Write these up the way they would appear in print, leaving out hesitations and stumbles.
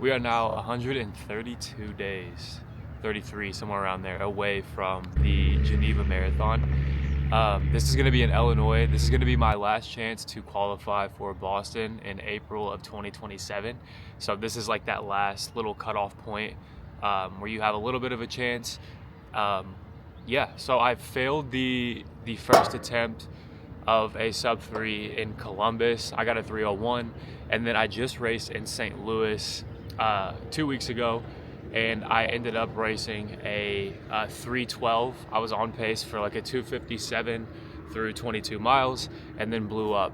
We are now 132 days, 33, somewhere around there, away from the Geneva Marathon. This is going to be in Illinois. This is going to be my last chance to qualify for Boston in April of 2027. So this is like that last little cutoff point where you have a little bit of a chance. So I failed the first attempt of a sub 3 in Columbus. I got a 3:01, and then I just raced in St. Louis 2 weeks ago, and I ended up racing a 3:12. I was on pace for like a 2:57 through 22 miles, and then blew up.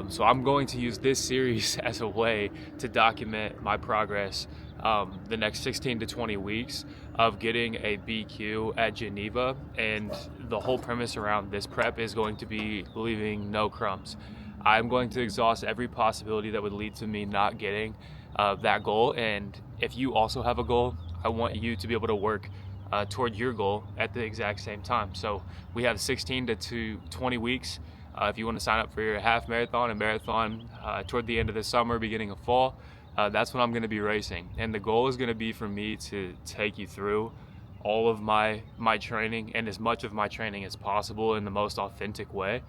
So I'm going to use this series as a way to document my progress the next 16 to 20 weeks of getting a BQ at Geneva. And the whole premise around this prep is going to be leaving no crumbs. I'm going to exhaust every possibility that would lead to me not getting that goal. And if you also have a goal, I want you to be able to work toward your goal at the exact same time. So we have 16 to 20 weeks. If you want to sign up for your half marathon and marathon toward the end of the summer, beginning of fall, that's when I'm going to be racing. And the goal is going to be for me to take you through all of my training and as much of my training as possible in the most authentic way.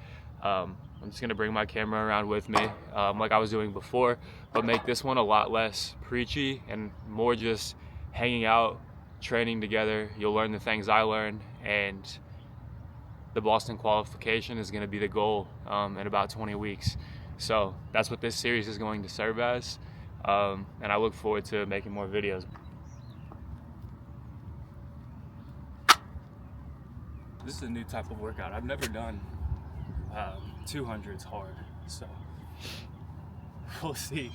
I'm just going to bring my camera around with me like I was doing before, but make this one a lot less preachy and more just hanging out, training together. You'll learn the things I learned, and the Boston qualification is going to be the goal in about 20 weeks. So that's what this series is going to serve as, and I look forward to making more videos. This is a new type of workout. I've never done 200s hard, so we'll see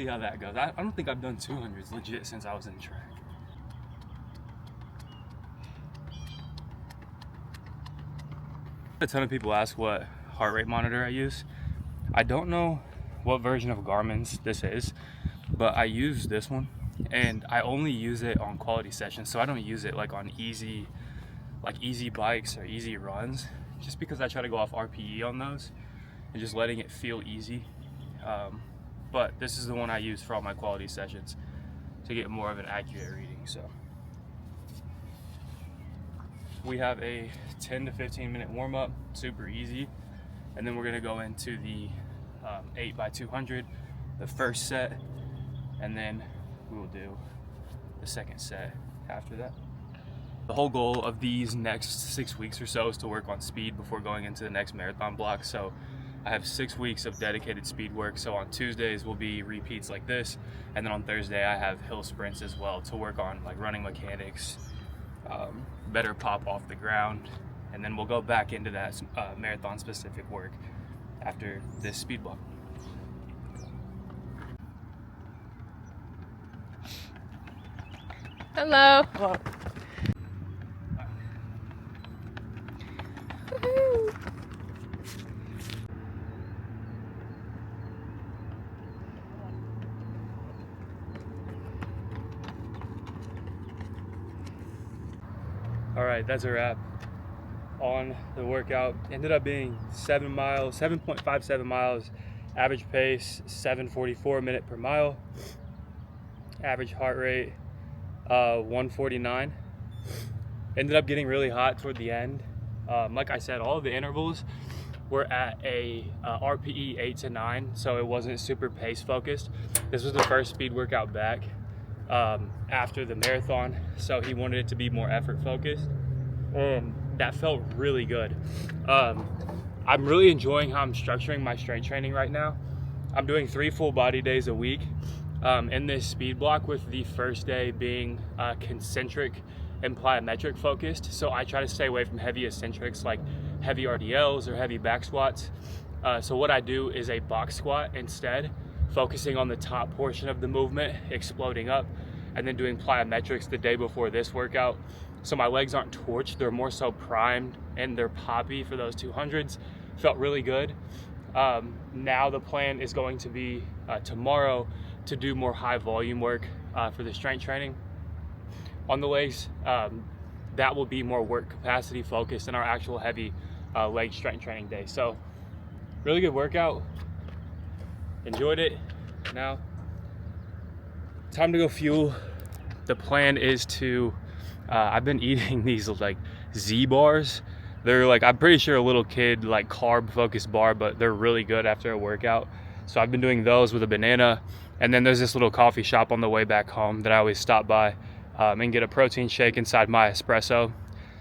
how that goes. I don't think I've done 200s legit since I was in track. A ton of people ask what heart rate monitor I use. I don't know what version of Garmin's this is, but I use this one, and I only use it on quality sessions. So I don't use it like on easy bikes or easy runs, just because I try to go off RPE on those and just letting it feel easy. But this is the one I use for all my quality sessions to get more of an accurate reading. So we have a 10 to 15 minute warm up, super easy. And then we're gonna go into the 8x200, the first set, and then we will do the second set after that. The whole goal of these next 6 weeks or so is to work on speed before going into the next marathon block. So I have 6 weeks of dedicated speed work. So on Tuesdays will be repeats like this, and then on Thursday I have hill sprints as well to work on like running mechanics, better pop off the ground, and then we'll go back into that marathon specific work after this speed block. Hello. Hello. All right, that's a wrap on the workout. Ended up being 7.57 miles, average pace 7:44 minute per mile, average heart rate 149. Ended up getting really hot toward the end. Like I said, all of the intervals were at a RPE 8 to 9, so it wasn't super pace focused. This was the first speed workout back after the marathon, so he wanted it to be more effort focused, and that felt really good. I'm really enjoying how I'm structuring my strength training right now. I'm doing 3 full body days a week in this speed block, with the first day being concentric and plyometric focused. So I try to stay away from heavy eccentrics like heavy RDLs or heavy back squats. So what I do is a box squat instead, focusing on the top portion of the movement, exploding up, and then doing plyometrics the day before this workout. So my legs aren't torched, they're more so primed and they're poppy for those 200s. Felt really good. Now the plan is going to be tomorrow to do more high volume work for the strength training on the legs. That will be more work capacity focused in our actual heavy leg strength training day. So really good workout, enjoyed it. Now Time to go fuel. The plan is to, I've been eating these like Z bars. They're like, I'm pretty sure a little kid like carb focused bar, but they're really good after a workout. So I've been doing those with a banana. And then there's this little coffee shop on the way back home that I always stop by and get a protein shake inside my espresso.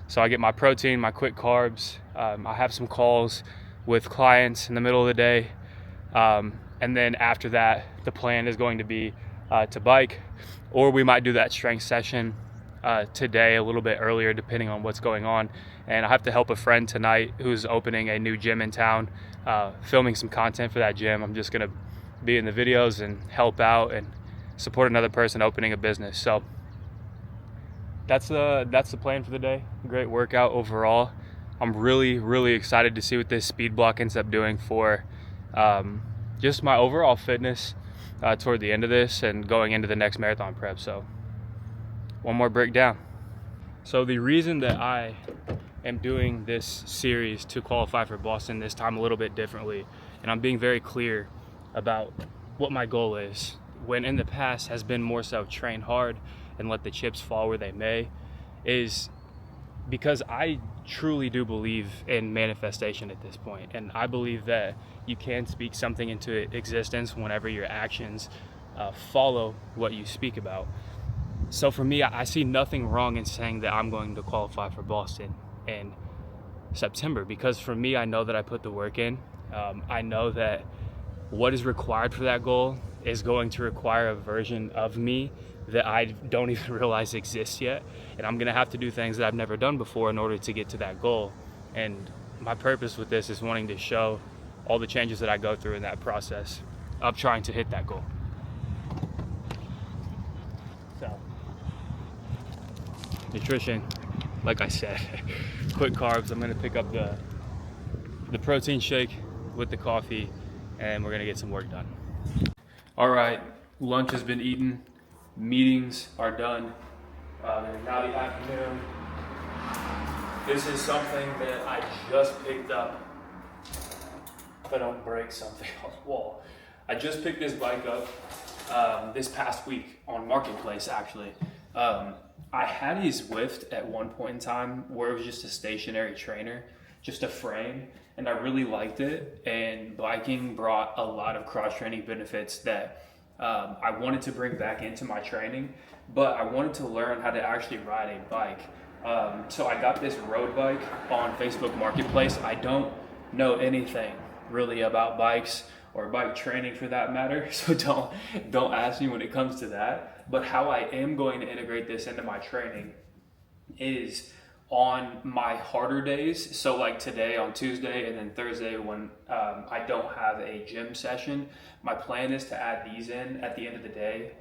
So I get my protein, my quick carbs. I have some calls with clients in the middle of the day. And then after that, the plan is going to be to bike, or we might do that strength session today a little bit earlier depending on what's going on. And I have to help a friend tonight who's opening a new gym in town, filming some content for that gym. I'm just gonna be in the videos and help out and support another person opening a business. So that's the plan for the day. Great workout overall. I'm really excited to see what this speed block ends up doing for just my overall fitness toward the end of this and going into the next marathon prep. So one more breakdown. So the reason that I am doing this series to qualify for Boston this time a little bit differently, and I'm being very clear about what my goal is, when in the past has been more so train hard and let the chips fall where they may, is because I truly do believe in manifestation at this point. And I believe that you can speak something into existence whenever your actions follow what you speak about. So for me, I see nothing wrong in saying that I'm going to qualify for Boston in September, because for me, I know that I put the work in. I know that what is required for that goal is going to require a version of me that I don't even realize exists yet. And I'm gonna have to do things that I've never done before in order to get to that goal. And my purpose with this is wanting to show all the changes that I go through in that process of trying to hit that goal. So, nutrition, like I said, quick carbs. I'm gonna pick up the protein shake with the coffee, and we're gonna get some work done. All right, lunch has been eaten, meetings are done, and now the afternoon. This is something that I just picked up. If I don't break something on the wall. I just picked this bike up this past week on Marketplace, actually. I had a Zwift at one point in time where it was just a stationary trainer, just a frame, and I really liked it. And biking brought a lot of cross-training benefits that I wanted to bring back into my training, but I wanted to learn how to actually ride a bike. So I got this road bike on Facebook Marketplace. I don't know anything really about bikes or bike training for that matter, so don't ask me when it comes to that. But how I am going to integrate this into my training is on my harder days. So like today on Tuesday and then Thursday when I don't have a gym session, my plan is to add these in at the end of the day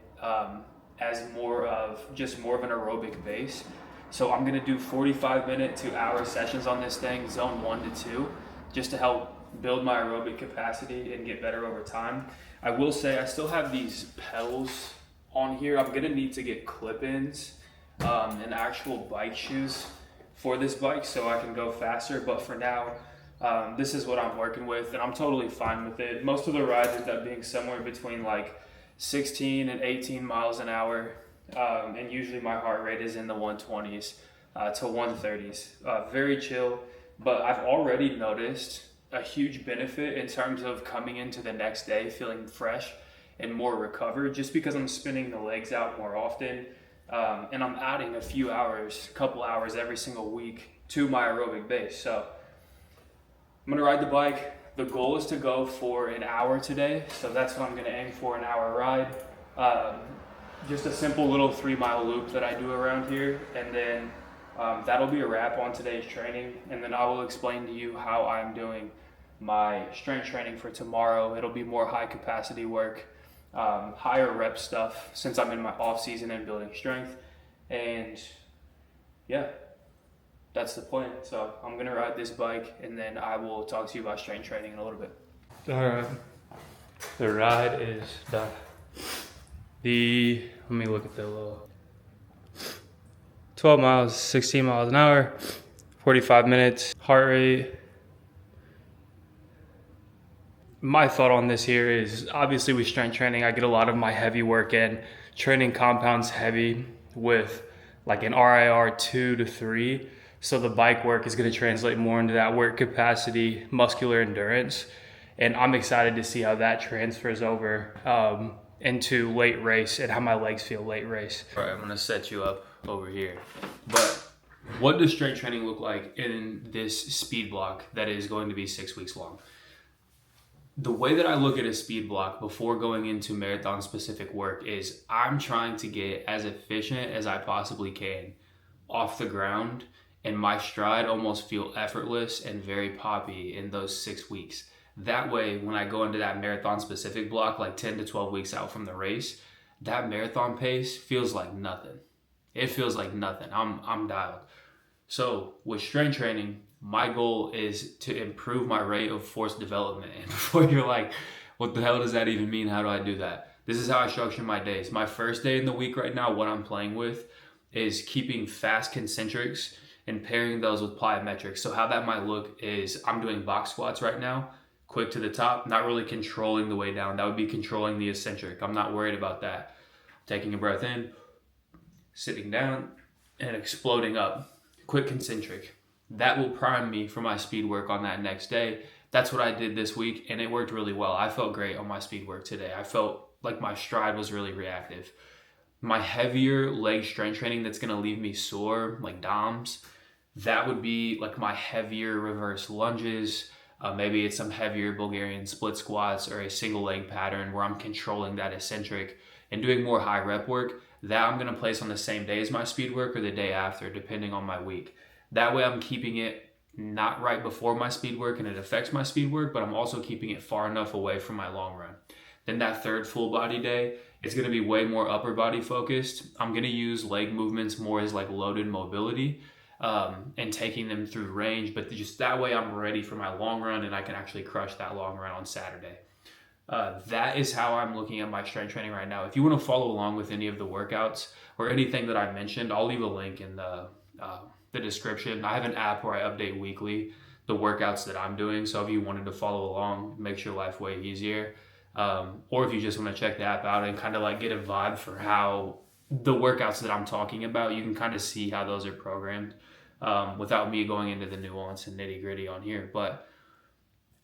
as more of an aerobic base. So I'm gonna do 45-minute to hour sessions on this thing, zone 1 to 2, just to help build my aerobic capacity and get better over time. I will say I still have these pedals on here. I'm gonna need to get clip-ins and actual bike shoes for this bike so I can go faster, but for now this is what I'm working with and I'm totally fine with it. Most of the rides end up being somewhere between like 16 and 18 miles an hour, and usually my heart rate is in the 120s to 130s. Very chill, but I've already noticed a huge benefit in terms of coming into the next day feeling fresh and more recovered, just because I'm spinning the legs out more often. And I'm adding a couple hours every single week to my aerobic base. So I'm gonna ride the bike. The goal is to go for an hour today. So that's what I'm gonna aim for, an hour ride. Just a simple little 3-mile loop that I do around here. And then that'll be a wrap on today's training. And then I will explain to you how I'm doing my strength training for tomorrow. It'll be more high capacity work. Higher rep stuff since I'm in my off season and building strength, and yeah, that's the plan. So I'm gonna ride this bike and then I will talk to you about strength training in a little bit. All right, the ride is done. Let me look at the little 12 miles, 16 miles an hour, 45 minutes, heart rate My thought on this here is obviously with strength training, I get a lot of my heavy work in. Training compounds heavy with like an RIR 2 to 3. So the bike work is going to translate more into that work capacity, muscular endurance. And I'm excited to see how that transfers over into late race and how my legs feel late race. All right, I'm going to set you up over here. But what does strength training look like in this speed block that is going to be 6 weeks long? The way that I look at a speed block before going into marathon specific work is I'm trying to get as efficient as I possibly can off the ground, and my stride almost feel effortless and very poppy in those 6 weeks. That way, when I go into that marathon specific block, like 10 to 12 weeks out from the race, that marathon pace feels like nothing. It feels like nothing. I'm dialed. So with strength training, my goal is to improve my rate of force development. And before you're like, what the hell does that even mean? How do I do that? This is how I structure my days. My first day in the week right now, what I'm playing with is keeping fast concentrics and pairing those with plyometrics. So how that might look is I'm doing box squats right now, quick to the top, not really controlling the way down. That would be controlling the eccentric. I'm not worried about that. Taking a breath in, sitting down, and exploding up. Quick concentric. That will prime me for my speed work on that next day. That's what I did this week, and it worked really well. I felt great on my speed work today. I felt like my stride was really reactive. My heavier leg strength training that's going to leave me sore, like DOMs, that would be like my heavier reverse lunges. Maybe it's some heavier Bulgarian split squats or a single leg pattern where I'm controlling that eccentric and doing more high rep work. That I'm going to place on the same day as my speed work or the day after, depending on my week. That way I'm keeping it not right before my speed work and it affects my speed work, but I'm also keeping it far enough away from my long run. Then that third full body day, it's going to be way more upper body focused. I'm going to use leg movements more as like loaded mobility and taking them through range, but just that way I'm ready for my long run and I can actually crush that long run on Saturday. That is how I'm looking at my strength training right now. If you want to follow along with any of the workouts or anything that I mentioned, I'll leave a link in the description. I have an app where I update weekly the workouts that I'm doing. So if you wanted to follow along, it makes your life way easier. Or if you just want to check the app out and kind of like get a vibe for how the workouts that I'm talking about, you can kind of see how those are programmed without me going into the nuance and nitty gritty on here. But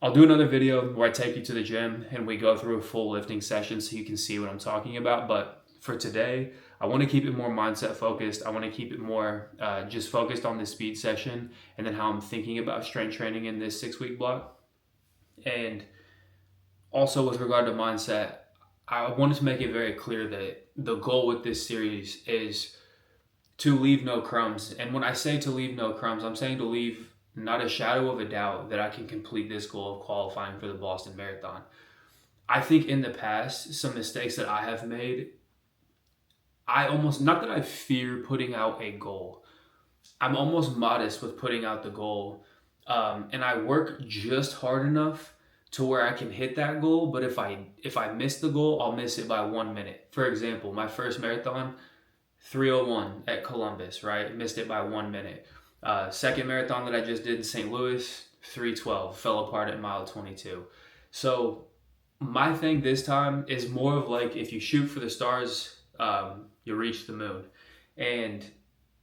I'll do another video where I take you to the gym and we go through a full lifting session so you can see what I'm talking about. But for today, I want to keep it more mindset focused. I want to keep it more just focused on the speed session and then how I'm thinking about strength training in this 6 week block. And also with regard to mindset, I wanted to make it very clear that the goal with this series is to leave no crumbs. And when I say to leave no crumbs, I'm saying to leave not a shadow of a doubt that I can complete this goal of qualifying for the Boston Marathon. I think in the past, some mistakes that I have made, I almost, not that I fear putting out a goal, I'm almost modest with putting out the goal. And I work just hard enough to where I can hit that goal. But if I miss the goal, I'll miss it by 1 minute. For example, my first marathon, 3:01 at Columbus, right? Missed it by 1 minute. Second marathon that I just did in St. Louis, 3:12, fell apart at mile 22. So my thing this time is more of like, if you shoot for the stars, you reach the moon. And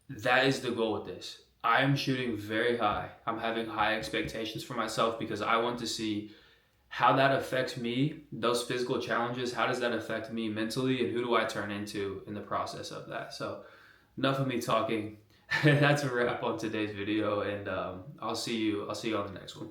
that is the goal with this. I am shooting very high. I'm having high expectations for myself because I want to see how that affects me, those physical challenges. How does that affect me mentally, and who do I turn into in the process of that? So enough of me talking. That's a wrap on today's video, and I'll see you on the next one.